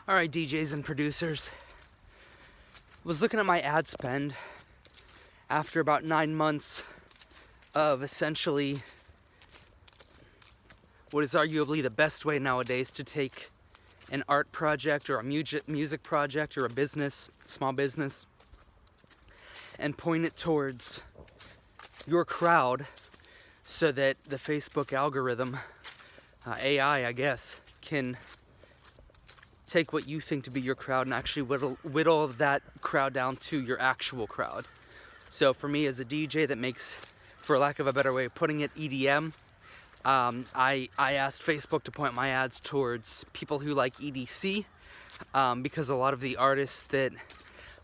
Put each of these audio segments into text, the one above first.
Alright, DJs and producers. Was looking at my ad spend after about 9 months of essentially what is arguably the best way nowadays to take an art project or a music project or a business, small business, and point it towards your crowd so that the Facebook algorithm, AI, I guess, can take what you think to be your crowd and actually whittle that crowd down to your actual crowd. So for me as a DJ that makes, for lack of a better way of putting it, EDM, I asked Facebook to point my ads towards people who like EDC, because a lot of the artists that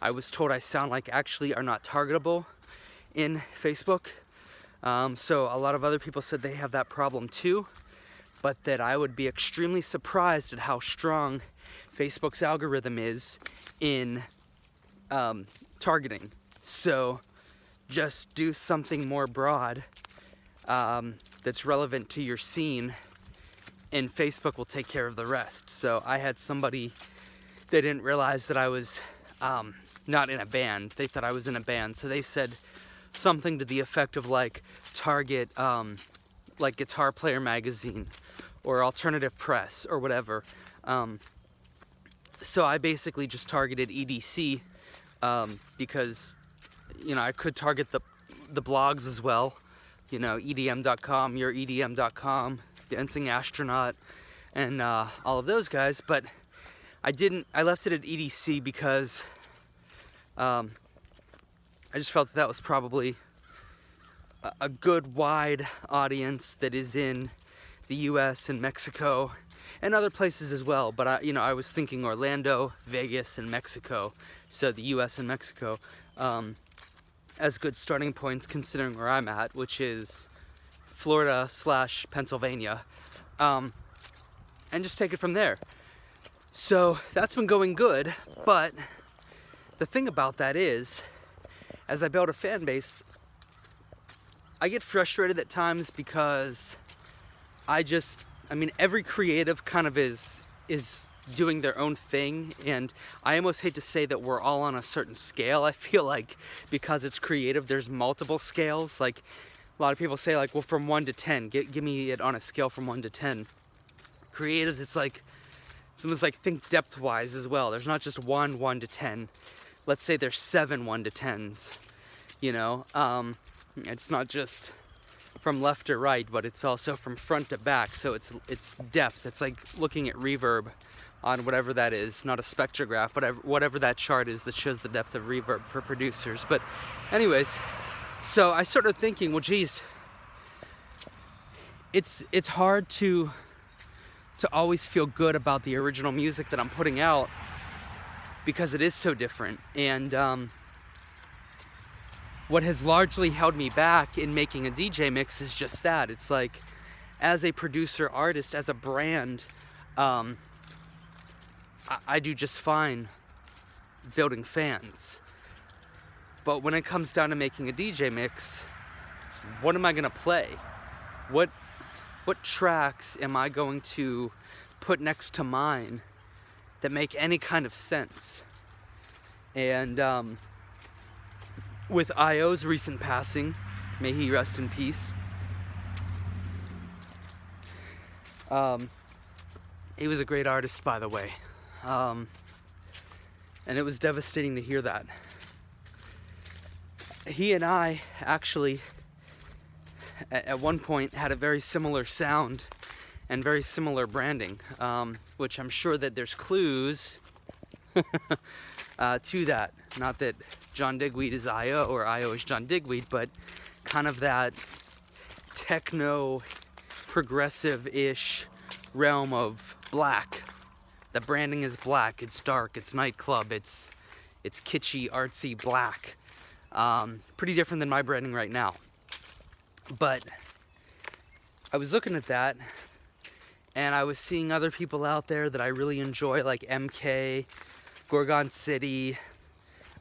I was told I sound like actually are not targetable in Facebook. So a lot of other people said they have that problem too, but that I would be extremely surprised at how strong Facebook's algorithm is in targeting. So just do something more broad that's relevant to your scene, and Facebook will take care of the rest. So I had somebody, they didn't realize that I was not in a band. They thought I was in a band. So they said something to the effect of like target like Guitar Player Magazine or Alternative Press or whatever. So I basically just targeted EDC because, you know, I could target the blogs as well. You know, EDM.com, YourEDM.com, Dancing Astronaut, and all of those guys. But I left it at EDC because I just felt that was probably a good wide audience that is in the US and Mexico and other places as well. But I was thinking Orlando, Vegas, and Mexico. So the US and Mexico as good starting points considering where I'm at, which is Florida/Pennsylvania, and just take it from there. So that's been going good, but the thing about that is, as I build a fan base, I get frustrated at times because every creative kind of is doing their own thing, and I almost hate to say that we're all on a certain scale. I feel like because it's creative, there's multiple scales. Like a lot of people say, like, well, from 1 to 10, give me it on a scale from 1 to 10. Creatives, it's almost like think depth-wise as well. There's not just 1 to 10. Let's say there's 7 1 to 10s. You know, it's not just from left to right, but it's also from front to back. So it's depth. It's like looking at reverb on whatever that is, not a spectrograph, but whatever that chart is that shows the depth of reverb for producers. But anyways, so I started thinking, well, geez, it's hard to always feel good about the original music that I'm putting out because it is so different. And what has largely held me back in making a DJ mix is just that. It's like, as a producer, artist, as a brand, I do just fine building fans. But when it comes down to making a DJ mix, what am I gonna play? What tracks am I going to put next to mine that make any kind of sense? And with IO's recent passing, may he rest in peace, he was a great artist, by the way. And it was devastating to hear that. He and I actually, at one point, had a very similar sound and very similar branding, which I'm sure that there's clues to that. Not that John Digweed is IO or IO is John Digweed, but kind of that techno, progressive-ish realm of black. The branding is black, it's dark, it's nightclub, it's kitschy, artsy black. Pretty different than my branding right now. But I was looking at that, and I was seeing other people out there that I really enjoy, like MK, Gorgon City,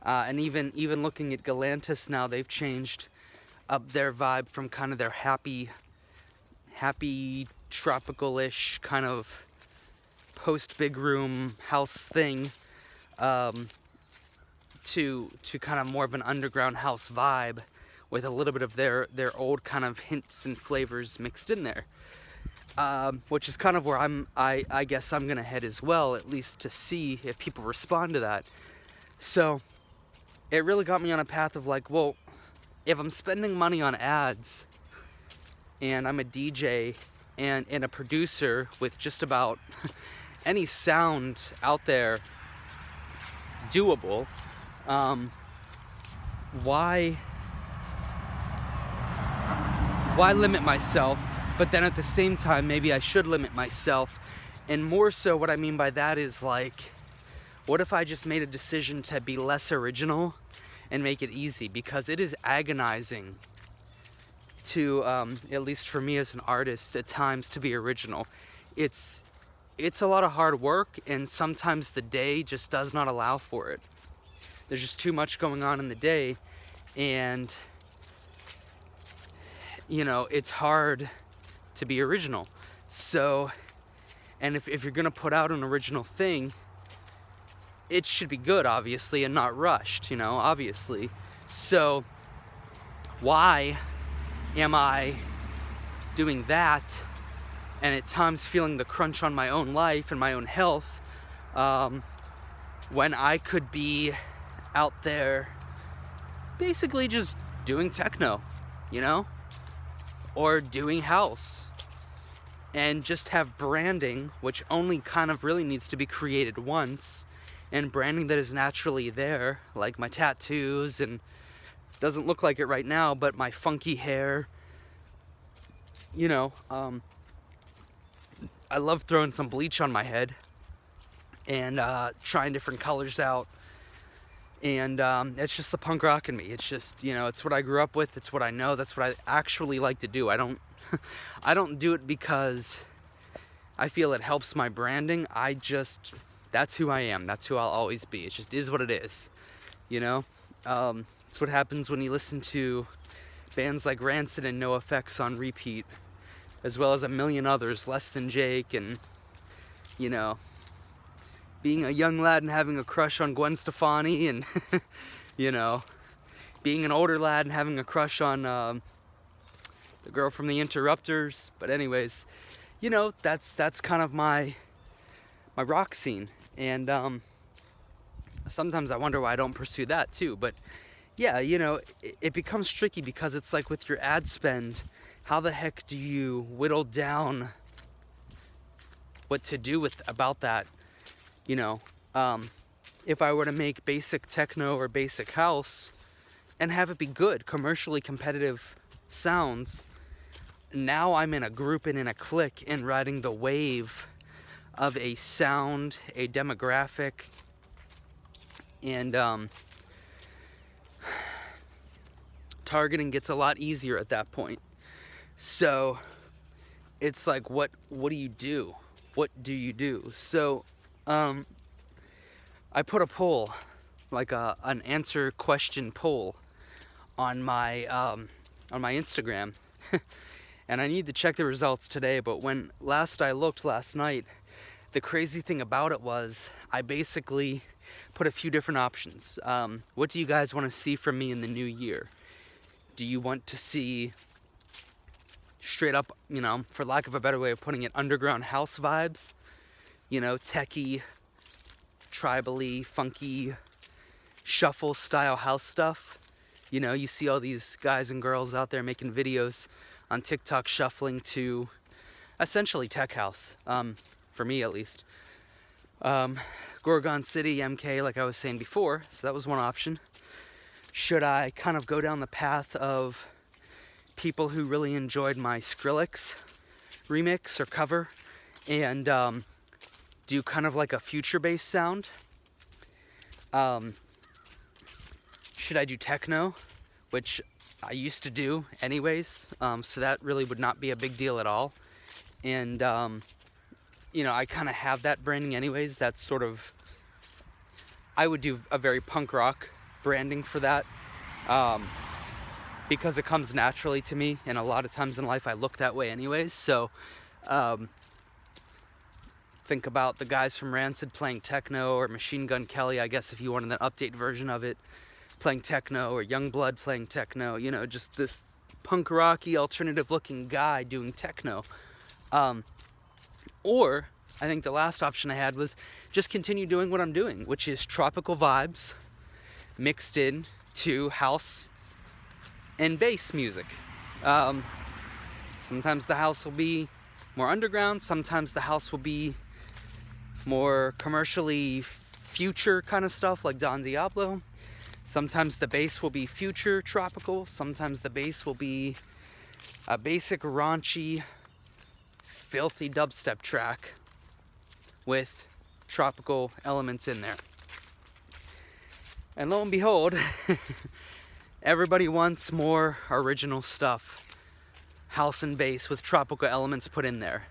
and even looking at Galantis now. They've changed up their vibe from kind of their happy tropical-ish kind of post big room house thing to kind of more of an underground house vibe with a little bit of their old kind of hints and flavors mixed in there, which is kind of where I guess I'm gonna head as well, at least to see if people respond to that. So it really got me on a path of like, well, if I'm spending money on ads and I'm a DJ and a producer with just about any sound out there doable, why limit myself? But then at the same time, maybe I should limit myself. And more so what I mean by that is like, what if I just made a decision to be less original and make it easy? Because it is agonizing to, at least for me as an artist, at times to be original. It's a lot of hard work, and sometimes the day just does not allow for it. There's just too much going on in the day, and you know, it's hard to be original. So, and if you're gonna put out an original thing, it should be good, obviously, and not rushed, you know, obviously. So why am I doing that and at times feeling the crunch on my own life and my own health, when I could be out there basically just doing techno, you know, or doing house, and just have branding, which only kind of really needs to be created once, and branding that is naturally there, like my tattoos, and doesn't look like it right now, but my funky hair, you know. I love throwing some bleach on my head and trying different colors out, and it's just the punk rock in me. It's just, you know, it's what I grew up with, it's what I know, that's what I actually like to do. I don't do it because I feel it helps my branding. That's who I am, that's who I'll always be. It just is what it is, you know. It's what happens when you listen to bands like Rancid and NoFX on repeat, as well as a million others, Less Than Jake, and, you know, being a young lad and having a crush on Gwen Stefani, and, you know, being an older lad and having a crush on the girl from the Interrupters. But anyways, you know, that's kind of my rock scene, and sometimes I wonder why I don't pursue that too. But yeah, you know, it becomes tricky because it's like with your ad spend, how the heck do you whittle down what to do about that? You know, if I were to make basic techno or basic house and have it be good, commercially competitive sounds, now I'm in a group and in a clique and riding the wave of a sound, a demographic, and targeting gets a lot easier at that point. So it's like, what do you do? What do you do? So I put a poll, like an answer question poll on my Instagram, and I need to check the results today. But when I looked last night, the crazy thing about it was I basically put a few different options. What do you guys want to see from me in the new year? Do you want to see straight up, you know, for lack of a better way of putting it, underground house vibes? You know, techie, tribally, funky, shuffle style house stuff. You know, you see all these guys and girls out there making videos on TikTok shuffling to essentially tech house, for me at least. Gorgon City, MK, like I was saying before, so that was one option. Should I kind of go down the path of people who really enjoyed my Skrillex remix or cover and do kind of like a future-based sound? Should I do techno, which I used to do anyways, so that really would not be a big deal at all. And, you know, I kind of have that branding anyways. That's sort of, I would do a very punk rock branding for that, because it comes naturally to me, and a lot of times in life I look that way anyways. So Think about the guys from Rancid playing techno, or Machine Gun Kelly, I guess if you wanted an update version of it, playing techno, or Youngblood playing techno, you know, just this punk rocky alternative looking guy doing techno. Or I think the last option I had was just continue doing what I'm doing, which is tropical vibes mixed in to house and bass music. Sometimes the house will be more underground, sometimes the house will be more commercially future kind of stuff like Don Diablo. Sometimes the bass will be future tropical, sometimes the bass will be a basic raunchy, filthy dubstep track with tropical elements in there. And lo and behold, everybody wants more original stuff, house and bass with tropical elements put in there.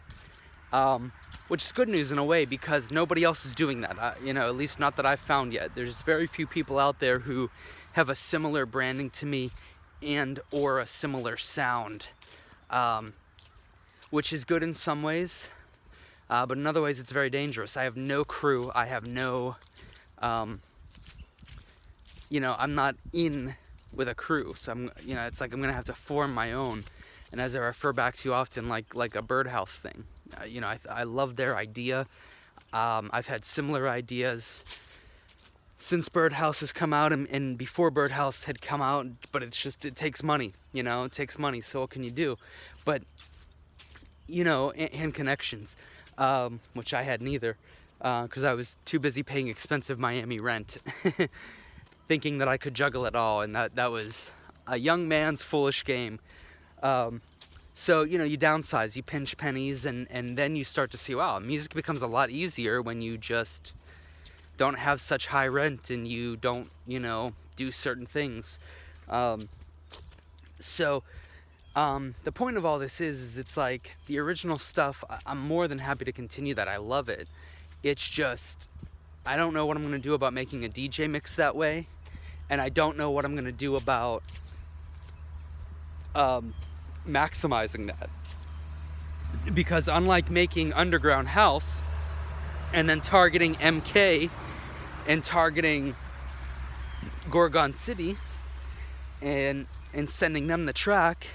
Which is good news in a way, because nobody else is doing that. You know, at least not that I've found yet. There's very few people out there who have a similar branding to me and or a similar sound, which is good in some ways, but in other ways it's very dangerous. I have no crew. I have no, you know, I'm not in with a crew, so I'm, you know, it's like I'm gonna have to form my own. And as I refer back to often, like a Birdhouse thing. You know, I love their idea. I've had similar ideas since Birdhouse has come out and before Birdhouse had come out, but it's just, it takes money, you know, it takes money, so what can you do? But, you know, and connections, which I had neither, because I was too busy paying expensive Miami rent, thinking that I could juggle it all, and that was a young man's foolish game. So, you know, you downsize, you pinch pennies, and then you start to see, wow, music becomes a lot easier when you just don't have such high rent and you don't, you know, do certain things. So, the point of all this is it's like the original stuff, I'm more than happy to continue that. I love it. It's just, I don't know what I'm going to do about making a DJ mix that way, and I don't know what I'm going to do about maximizing that, because unlike making underground house and then targeting MK and targeting Gorgon City and sending them the track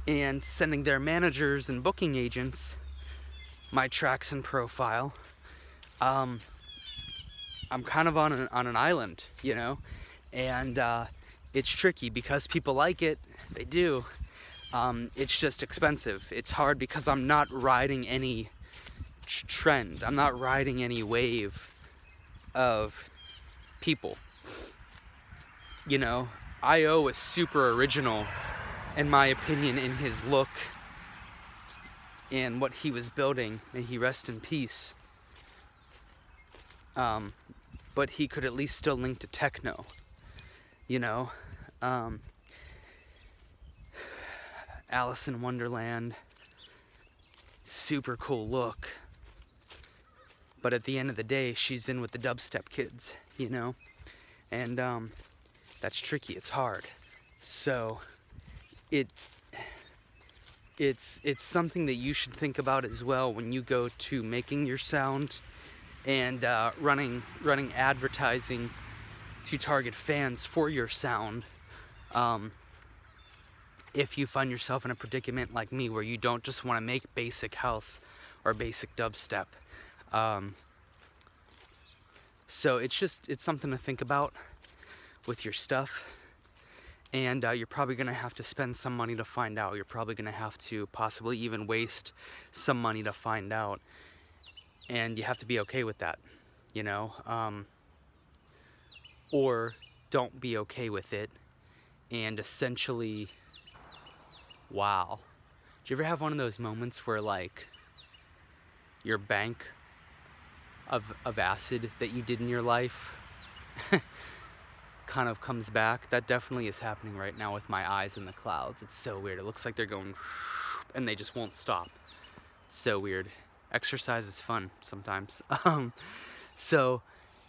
and sending their managers and booking agents my tracks and profile, I'm kind of on an island, you know, and it's tricky because people like it, they do. It's just expensive. It's hard because I'm not riding any trend. I'm not riding any wave of people. You know, I.O. is super original, in my opinion, in his look and what he was building. May he rest in peace. But he could at least still link to techno, you know. Alice in Wonderland, super cool look, but at the end of the day she's in with the dubstep kids, you know, and that's tricky, it's hard. So it's something that you should think about as well when you go to making your sound and running advertising to target fans for your sound. If you find yourself in a predicament like me where you don't just want to make basic house or basic dubstep. So it's something to think about with your stuff, and you're probably going to have to spend some money to find out. You're probably going to have to possibly even waste some money to find out, and you have to be okay with that, you know, or don't be okay with it and essentially, wow. Do you ever have one of those moments where, like, your bank of acid that you did in your life kind of comes back? That definitely is happening right now with my eyes in the clouds. It's so weird. It looks like they're going and they just won't stop. It's so weird. Exercise is fun sometimes. So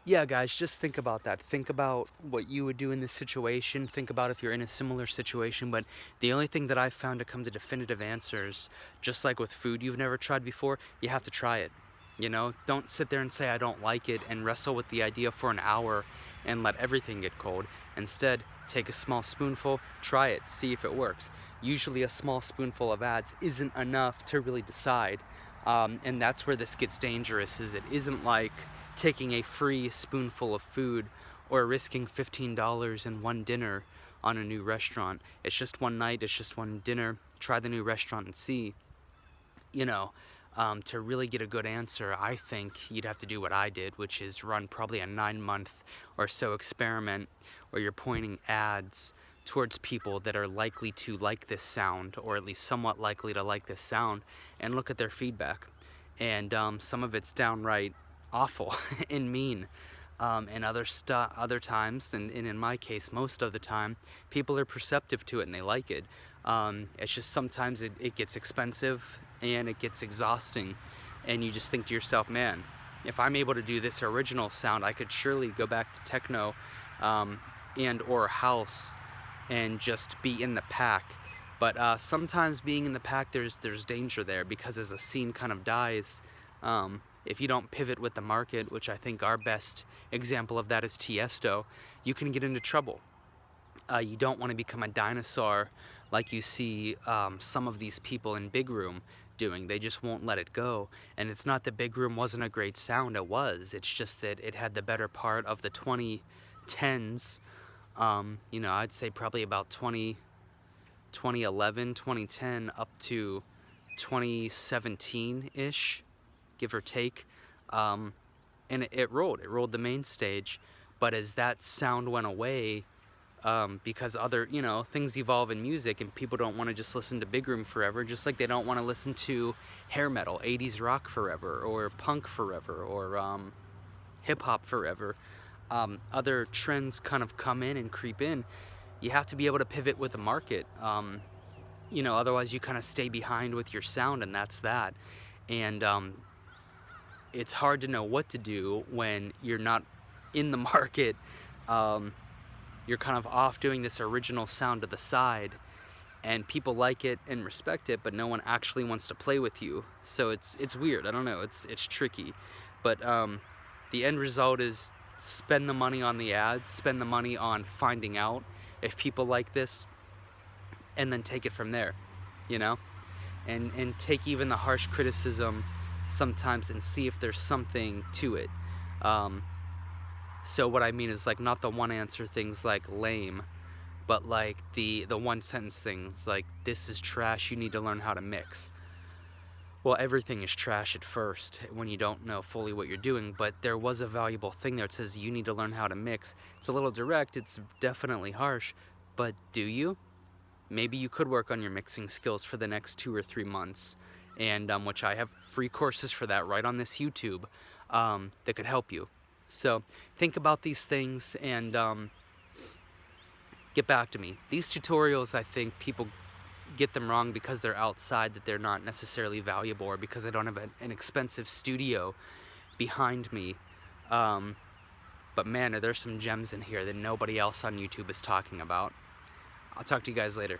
yeah, guys, just think about that. Think about what you would do in this situation. Think about if you're in a similar situation. But the only thing that I've found to come to definitive answers, just like with food you've never tried before, you have to try it. You know, don't sit there and say I don't like it and wrestle with the idea for an hour and let everything get cold. Instead, take a small spoonful, try it, see if it works. Usually a small spoonful of ads isn't enough to really decide. And that's where this gets dangerous, is it isn't like taking a free spoonful of food or risking $15 in one dinner on a new restaurant. It's just one night, it's just one dinner. Try the new restaurant and see. You know, to really get a good answer, I think you'd have to do what I did, which is run probably a 9-month or so experiment where you're pointing ads towards people that are likely to like this sound, or at least somewhat likely to like this sound, and look at their feedback. And some of it's downright awful and mean. And other times, and in my case, most of the time, people are perceptive to it and they like it. It's just sometimes it gets expensive and it gets exhausting, and you just think to yourself, man, if I'm able to do this original sound, I could surely go back to techno and or house and just be in the pack. But sometimes being in the pack, there's danger there, because as a scene kind of dies, if you don't pivot with the market, which I think our best example of that is Tiesto, you can get into trouble. You don't want to become a dinosaur like you see some of these people in Big Room doing. They just won't let it go. And it's not that Big Room wasn't a great sound, it was. It's just that it had the better part of the 2010s. You know, I'd say probably about 2011, 2010 up to 2017-ish, give or take. And it rolled the main stage. But as that sound went away, because other, you know, things evolve in music, and people don't want to just listen to Big Room forever, just like they don't want to listen to hair metal, 80s rock forever, or punk forever, or hip-hop forever. Other trends kind of come in and creep in. You have to be able to pivot with the market. You know, otherwise you kind of stay behind with your sound, and that's that. And it's hard to know what to do when you're not in the market. You're kind of off doing this original sound to the side, and people like it and respect it, but no one actually wants to play with you. So it's weird. I don't know. It's tricky. But the end result is spend the money on the ads, spend the money on finding out if people like this, and then take it from there, you know? And take even the harsh criticism sometimes and see if there's something to it. So what I mean is, like, not the one answer things like lame, but like the one sentence things like, this is trash, you need to learn how to mix. Well, everything is trash at first when you don't know fully what you're doing, but there was a valuable thing there. It says you need to learn how to mix. It's a little direct, it's definitely harsh, but do you? Maybe you could work on your mixing skills for the next 2 or 3 months, and which I have free courses for that right on this YouTube that could help you. So think about these things and get back to me. These tutorials, I think people get them wrong because they're outside, that they're not necessarily valuable, or because I don't have an expensive studio behind me. But man, are there some gems in here that nobody else on YouTube is talking about. I'll talk to you guys later.